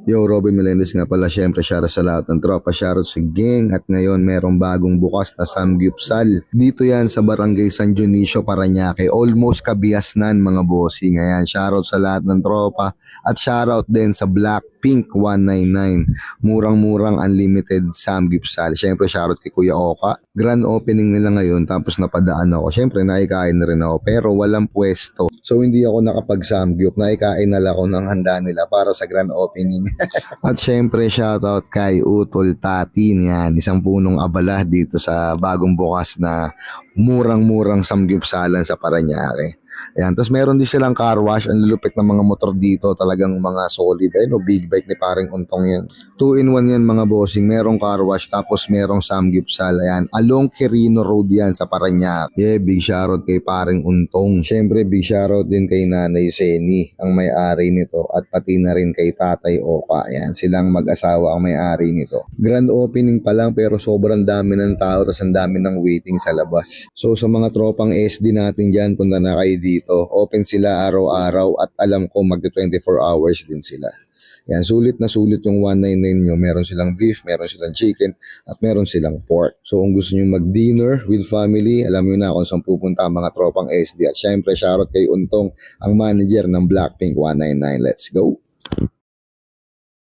Yo, Robin Melendez nga pala, syempre shoutout sa lahat ng tropa, shoutout sa gang. At ngayon merong bagong bukas na Samgyupsal. Dito yan sa Barangay San Dionisio, Parañaque. Almost kabiasnan mga bossing. Ayan, shoutout sa lahat ng tropa. At shoutout din sa Blackpink 199. Murang-murang unlimited Samgyupsal. Syempre shoutout kay Kuya Oka. Grand opening nila ngayon, tapos napadaan ako. Syempre nakikain na rin ako pero walang pwesto. So hindi ako nakapag-samgyup. Nakikain na lang ako ng handa nila para sa grand opening. At syempre shoutout kay Utol Tatin, yan, isang punong abala dito sa bagong bukas na murang-murang samgyupsalan sa Parañaque. Ayan, tapos meron din silang car wash, ang lulupit ng mga motor dito, talagang mga solid, ayun, no, big bike ni paring Untong yan. 2-in-1 yan mga bossing, merong car wash tapos merong samgyupsal, ayan, along Quirino Road yan sa Parañaque. Yeah, big shoutout kay paring Untong. Syempre big shoutout din kay Nanay Seni, ang may-ari nito, at pati na rin kay Tatay Oka, ayan, silang mag-asawa ang may-ari nito. Grand opening pa lang pero sobrang dami ng tao, tapos ang dami ng waiting sa labas. So sa mga tropang SD natin dyan, punta na kayo dito. Open sila araw-araw at alam ko mag 24 hours din sila. Yan, sulit na sulit yung 199 nyo. Meron silang beef, meron silang chicken, at meron silang pork. So kung gusto nyo mag-dinner with family, alam nyo na kung saan pupunta ang mga tropang SD. At syempre, shoutout kay Untong, ang manager ng Blackpink 199. Let's go!